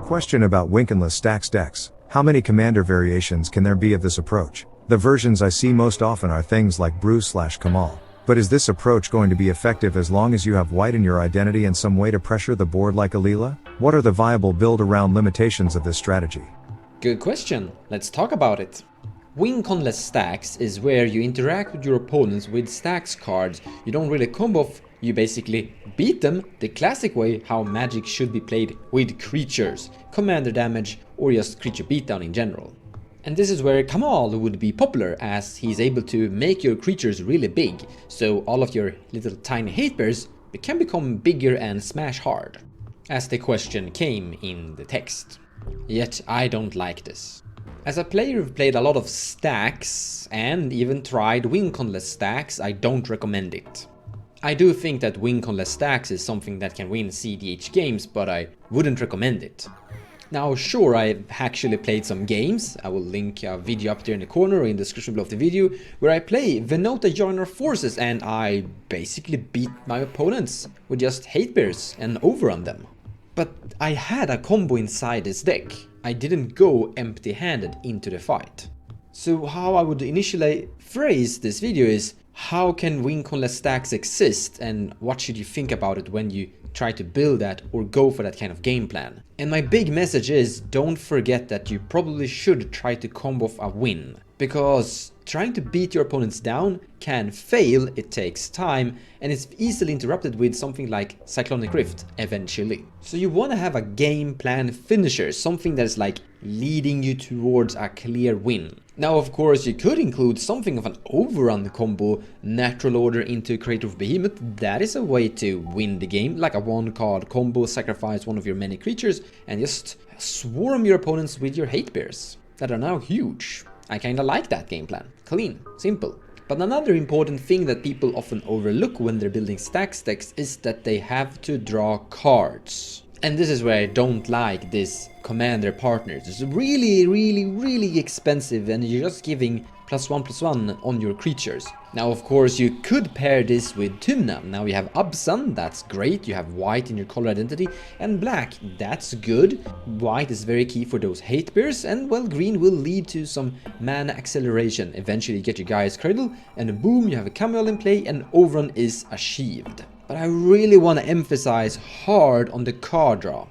Question about winconless Stax decks. How many commander variations can there be of this approach? The versions I see most often are things like Bruce/Kamal. But is this approach going to be effective as long as you have white in your identity and some way to pressure the board like Alila? What are the viable build-around limitations of this strategy? Good question. Let's talk about it. Winconless stacks is where you interact with your opponents with stacks cards. You don't really combo off, you basically beat them the classic way how Magic should be played with creatures, commander damage or just creature beatdown in general. And this is where Kamal would be popular, as he's able to make your creatures really big, so all of your little tiny hate bears can become bigger and smash hard, as the question came in the text. Yet I don't like this. As a player who've played a lot of stacks and even tried winconless stacks, I don't recommend it. I do think that winconless stacks is something that can win cEDH games, but I wouldn't recommend it. Now sure, I've actually played some games, I will link a video up there in the corner or in the description below of the video, where I play Venota Joiner Forces and I basically beat my opponents with just hate bears and overrun them. But I had a combo inside this deck. I didn't go empty-handed into the fight. So how I would initially phrase this video is, how can winconless stacks exist and what should you think about it when you try to build that or go for that kind of game plan? And my big message is, don't forget that you probably should try to combo off a win, because trying to beat your opponents down can fail, it takes time, and it's easily interrupted with something like Cyclonic Rift eventually. So you want to have a game plan finisher, something that is like leading you towards a clear win. Now of course you could include something of an overrun combo, natural order into Creative Behemoth. That is a way to win the game, like a one card combo, sacrifice one of your many creatures and just swarm your opponents with your hate bears that are now huge. I kinda like that game plan. Clean, simple. But another important thing that people often overlook when they're building stacks decks is that they have to draw cards. And this is where I don't like this commander partners. It's really expensive and you're just giving +1/+1 on your creatures. Now of course you could pair this with Tymna. Now you have Absan, that's great, you have white in your color identity, and black, that's good. White is very key for those hate bears, and well, green will lead to some mana acceleration. Eventually you get your Gaia's Cradle and boom, you have a Camel in play and overrun is achieved. But I really want to emphasize hard on the card draw.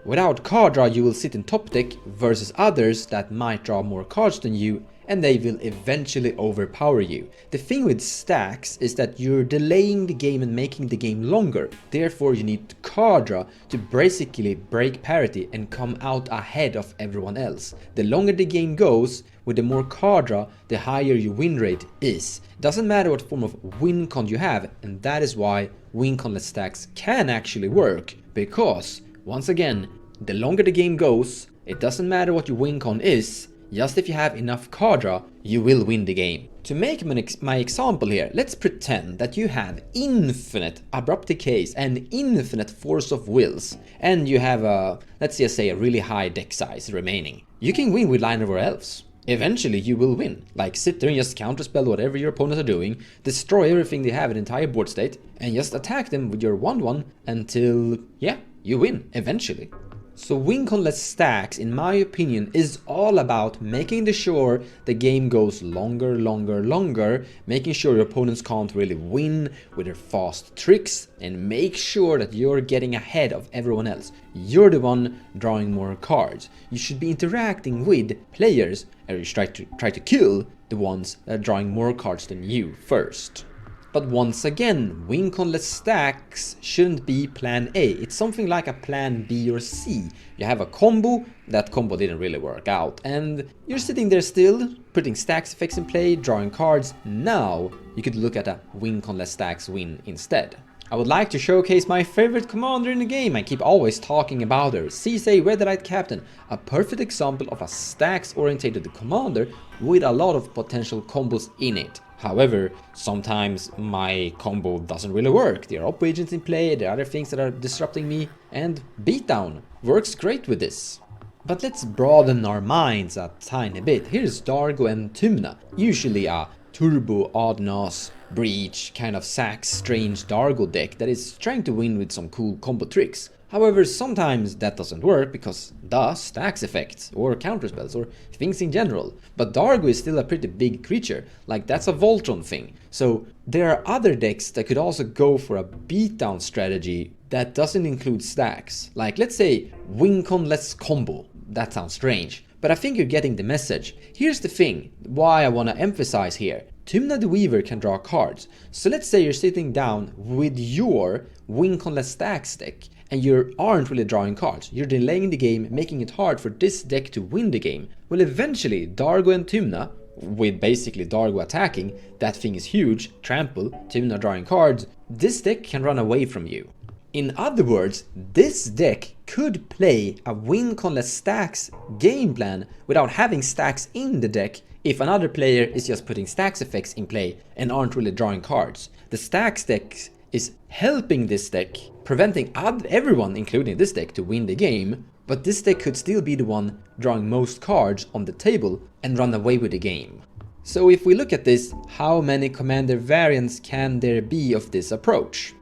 Without card draw you will sit in top deck versus others that might draw more cards than you, and they will eventually overpower you. The thing with stacks is that you're delaying the game and making the game longer. Therefore you need card draw to basically break parity and come out ahead of everyone else. The longer the game goes, with the more card draw, the higher your win rate is. Doesn't matter what form of win con you have, and that is why winconless stacks can actually work. Because, once again, the longer the game goes, it doesn't matter what your win con is, just if you have enough card draw, you will win the game. To make my example here, let's pretend that you have infinite Abrupt Decays and infinite Force of Wills, and you have a, let's just say, a really high deck size remaining. You can win with Line Over Elves. Eventually you will win. Like, sit there and just counterspell whatever your opponents are doing, destroy everything they have in entire board state, and just attack them with your 1/1 until, yeah, you win eventually. So winconless stacks, in my opinion, is all about making sure the game goes longer, making sure your opponents can't really win with their fast tricks, and make sure that you're getting ahead of everyone else. You're the one drawing more cards. You should be interacting with players, or you should try to kill the ones that are drawing more cards than you first. But once again, winconless stacks shouldn't be plan A. It's something like a plan B or C. You have a combo, that combo didn't really work out, and you're sitting there still, putting stacks effects in play, drawing cards. Now you could look at a winconless stacks win instead. I would like to showcase my favorite commander in the game. I keep always talking about her, Cizay Weatherlight Captain, a perfect example of a stacks oriented commander with a lot of potential combos in it. However, sometimes my combo doesn't really work. There are op agents in play, there are other things that are disrupting me, and beatdown works great with this. But let's broaden our minds a tiny bit. Here's Dargo and Tymna, usually a turbo odd-nos breach, kind of sack strange Dargo deck that is trying to win with some cool combo tricks. However, sometimes that doesn't work because Stax effects or counterspells or things in general. But Dargo is still a pretty big creature, like that's a Voltron thing. So there are other decks that could also go for a beatdown strategy that doesn't include Stax. Like let's say wincon less combo. That sounds strange, but I think you're getting the message. Here's the thing, why I want to emphasize here. Tymna the Weaver can draw cards. So let's say you're sitting down with your wincon less Stax deck and you aren't really drawing cards. You're delaying the game, making it hard for this deck to win the game. Well, eventually Dargo and Tymna, with basically Dargo attacking, that thing is huge, trample, Tymna drawing cards, this deck can run away from you. In other words, this deck could play a wincon-less Stax game plan without having Stax in the deck if another player is just putting Stax effects in play and aren't really drawing cards. The Stax deck is helping this deck, preventing everyone, including this deck, to win the game, but this deck could still be the one drawing most cards on the table and run away with the game. So if we look at this, how many commander variants can there be of this approach?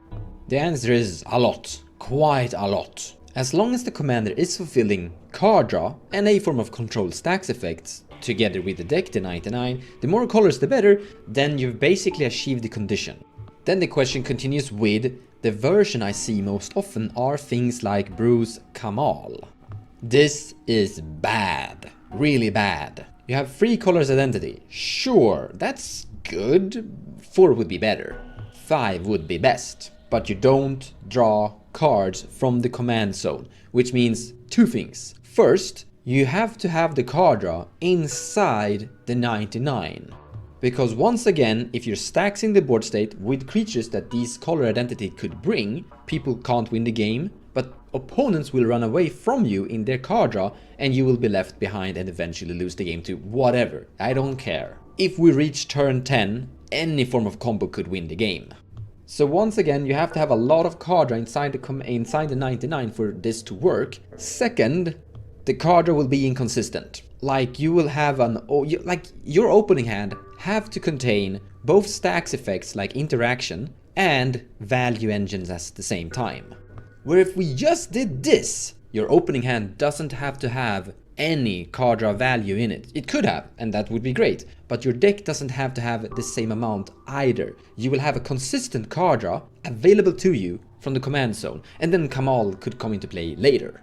The answer is a lot, quite a lot. As long as the commander is fulfilling card draw and a form of controlled Stax effects, together with the deck, the 99, the more colors the better, then you've basically achieved the condition. Then the question continues with, the version I see most often are things like Bruce Kamal. This is bad, really bad. You have 3 colors identity, sure, that's good, 4 would be better, 5 would be best. But you don't draw cards from the command zone, which means 2 things. First, you have to have the card draw inside the 99. Because once again, if you're staxing the board state with creatures that these color identity could bring, people can't win the game, but opponents will run away from you in their card draw and you will be left behind and eventually lose the game to whatever. I don't care. If we reach turn 10, any form of combo could win the game. So once again, you have to have a lot of card draw inside the 99 for this to work. Second, the card draw will be inconsistent. Like you will have your opening hand have to contain both Stax effects like interaction and value engines at the same time. Where if we just did this, your opening hand doesn't have to have any card draw value in it. It could have, and that would be great, but your deck doesn't have to have the same amount either. You will have a consistent card draw available to you from the command zone, and then Kamal could come into play later.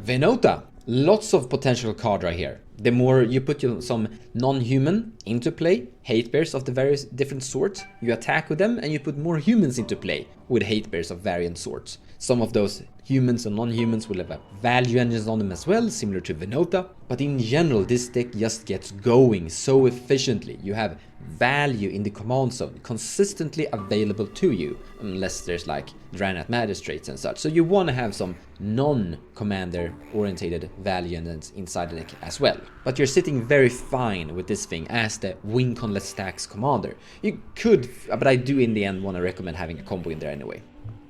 Venota, lots of potential card draw here. The more you put some non-human into play, hate bears of the various different sorts, you attack with them and you put more humans into play with hate bears of variant sorts. Some of those humans and non-humans will have value engines on them as well, similar to Venota, but in general this deck just gets going so efficiently. You have value in the command zone consistently available to you, unless there's like Dranat Magistrates and such. So you want to have some non-commander orientated value engines inside the deck as well. But you're sitting very fine with this thing as the wincon-less Stax commander. You could, but I do in the end want to recommend having a combo in there anyway.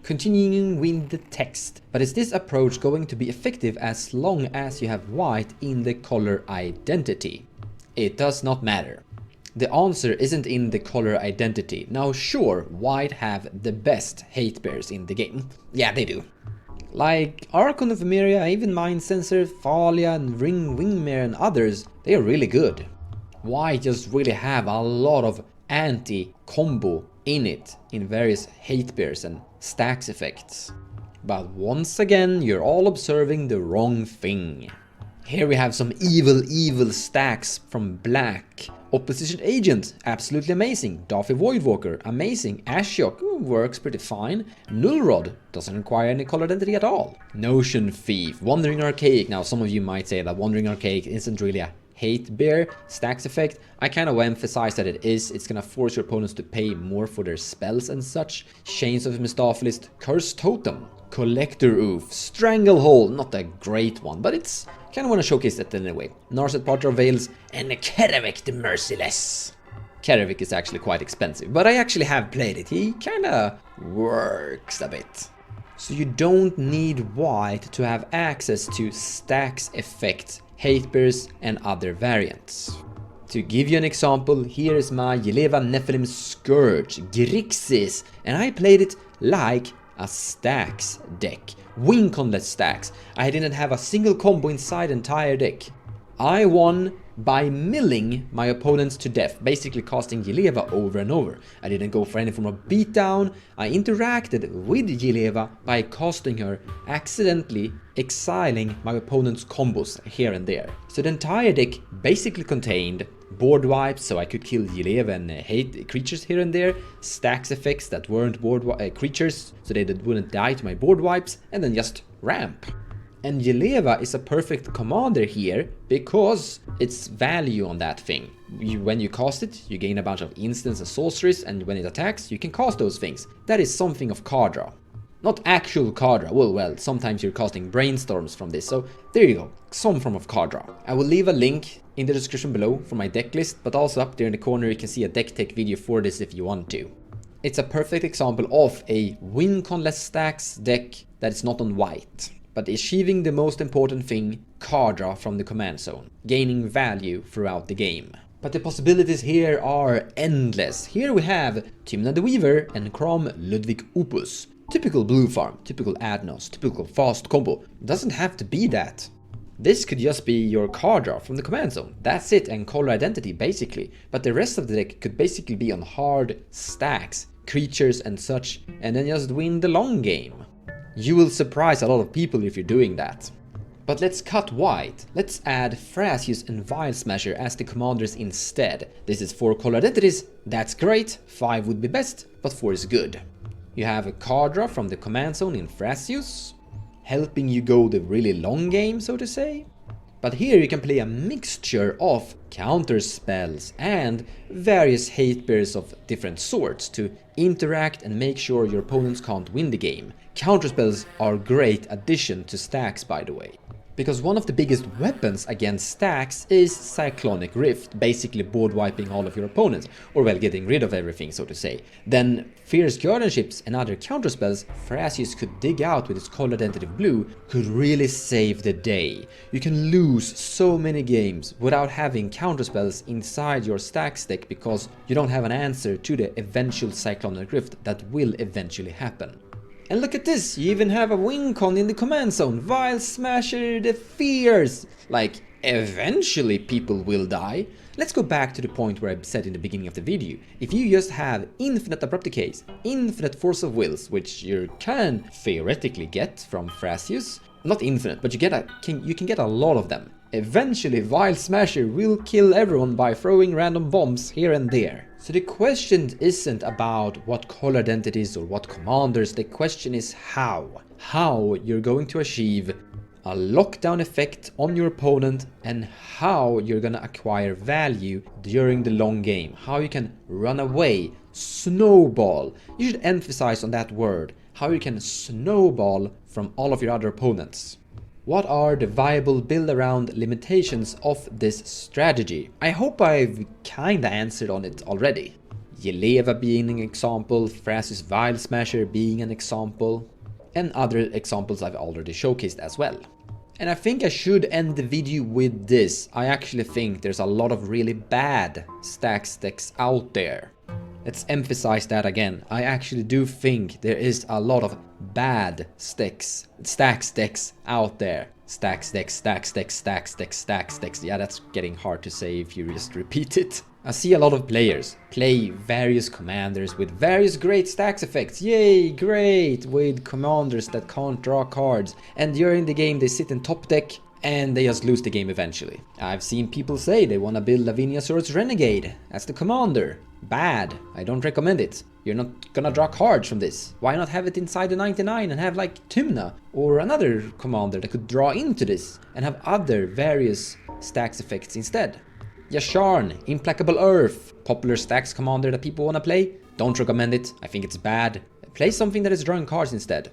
Continuing with the text, but is this approach going to be effective as long as you have white in the color identity? It does not matter. The answer isn't in the color identity. Now sure, white have the best hate bears in the game. Yeah, they do. Like Archon of Emeria, even Mind Sensor, Thalia and Wingmare and others, they are really good. White just really have a lot of anti-combo in it, in various hate bears and Stax effects. But once again, you're all observing the wrong thing. Here we have some evil Stax from black. Opposition Agent, absolutely amazing. Daffy Voidwalker, amazing. Ashiok, works pretty fine. Nullrod, doesn't require any color identity at all. Notion Thief, Wandering Archaic. Now some of you might say that Wandering Archaic isn't really a hate bear Stax effect. I kind of emphasize that it is. It's gonna force your opponents to pay more for their spells and such. Chains of Mistopheles, Curse Totem, Collector Oof, Stranglehold, not a great one, but it's kind of want to showcase that anyway. Narset Potter of Veils, and Kerevik the Merciless. Kerevik is actually quite expensive, but I actually have played it. He kind of works a bit. So you don't need white to have access to Stax effects, hate bears and other variants. To give you an example, here is my Yeleva Nephilim Scourge, Grixis, and I played it like a Stax deck. Winconless Stax. I didn't have a single combo inside the entire deck. I won by milling my opponents to death, basically casting Yeleva over and over. I didn't go for any form of beatdown. I interacted with Yeleva by casting her, accidentally exiling my opponent's combos here and there. So the entire deck basically contained board wipes, so I could kill Yeleva and hate creatures here and there, Stax effects that weren't creatures, so they wouldn't die to my board wipes, and then just ramp. And Yeleva is a perfect commander here because it's value on that thing. When you cast it, you gain a bunch of instants and sorceries, and when it attacks, you can cast those things. That is something of card draw. Not actual card draw. Well, sometimes you're casting brainstorms from this, so there you go. Some form of card draw. I will leave a link in the description below for my deck list, but also up there in the corner you can see a deck tech video for this if you want to. It's a perfect example of a winconless Stax deck that is not on white, but achieving the most important thing, card draw from the command zone, gaining value throughout the game. But the possibilities here are endless. Here we have Tymna the Weaver and Krom Ludwig Opus. Typical blue farm, typical Adnos, typical fast combo. Doesn't have to be that. This could just be your card draw from the command zone. That's it, and color identity basically. But the rest of the deck could basically be on hard stacks, creatures and such, and then just win the long game. You will surprise a lot of people if you're doing that. But let's cut white. Let's add Thrasius and Vile Smasher as the commanders instead. This is 4 color identities, that's great. 5 would be best, but 4 is good. You have a card draw from the command zone in Thrasius, helping you go the really long game, so to say. But here you can play a mixture of counter spells and various hate bears of different sorts to interact and make sure your opponents can't win the game. Counter spells are a great addition to Stax, by the way. Because one of the biggest weapons against Stax is Cyclonic Rift, basically board wiping all of your opponents, or well, getting rid of everything, so to say. Then Fierce Guardianships and other counterspells Thrasius could dig out with its color identity blue could really save the day. You can lose so many games without having counterspells inside your Stax deck because you don't have an answer to the eventual Cyclonic Rift that will eventually happen. And look at this, you even have a wincon in the command zone, Vile Smasher the Fierce! Like, eventually people will die. Let's go back to the point where I said in the beginning of the video. If you just have infinite Abrupt Decays, infinite Force of Wills, which you can theoretically get from Thrasius, not infinite, but you can get a lot of them. Eventually Vile Smasher will kill everyone by throwing random bombs here and there. So the question isn't about what color identities or what commanders, the question is how. How you're going to achieve a lockdown effect on your opponent and how you're gonna acquire value during the long game. How you can run away, snowball. You should emphasize on that word. How you can snowball from all of your other opponents. What are the viable build-around limitations of this strategy? I hope I've kinda answered on it already. Yeleva being an example, Thrasius Vile Smasher being an example, and other examples I've already showcased as well. And I think I should end the video with this. I actually think there's a lot of really bad Stax decks out there. Let's emphasize that again. I actually do think there is a lot of bad Stax decks out there. Stax decks. Yeah, that's getting hard to say if you just repeat it. I see a lot of players play various commanders with various great Stax effects. Yay, great! With commanders that can't draw cards. And during the game they sit in top deck and they just lose the game eventually. I've seen people say they want to build Lavinia Sword's Renegade as the commander. Bad. I don't recommend it. You're not gonna draw cards from this. Why not have it inside the 99 and have like Tymna or another commander that could draw into this and have other various Stax effects instead? Yasharn, Implacable Earth, popular Stax commander that people wanna play. Don't recommend it. I think it's bad. Play something that is drawing cards instead.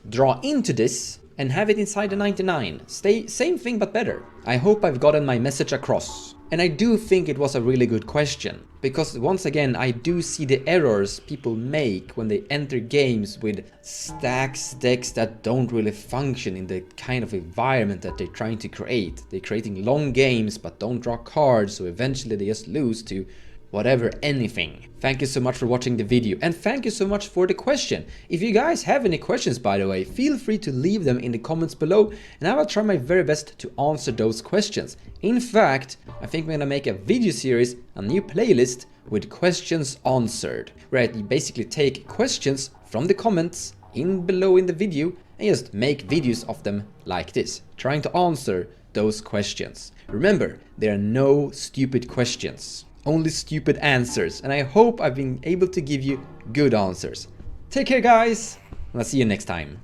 Draw into this and have it inside the 99. Same thing but better. I hope I've gotten my message across. And I do think it was a really good question. Because once again, I do see the errors people make when they enter games with stacks decks that don't really function in the kind of environment that they're trying to create. They're creating long games but don't draw cards, so eventually they just lose to whatever, anything. Thank you so much for watching the video, and thank you so much for the question. If you guys have any questions, by the way, feel free to leave them in the comments below, and I will try my very best to answer those questions. In fact, I think we're gonna make a video series, a new playlist with questions answered, where I basically take questions from the comments below in the video and just make videos of them like this, trying to answer those questions. Remember, there are no stupid questions. Only stupid answers, and I hope I've been able to give you good answers. Take care, guys, and I'll see you next time.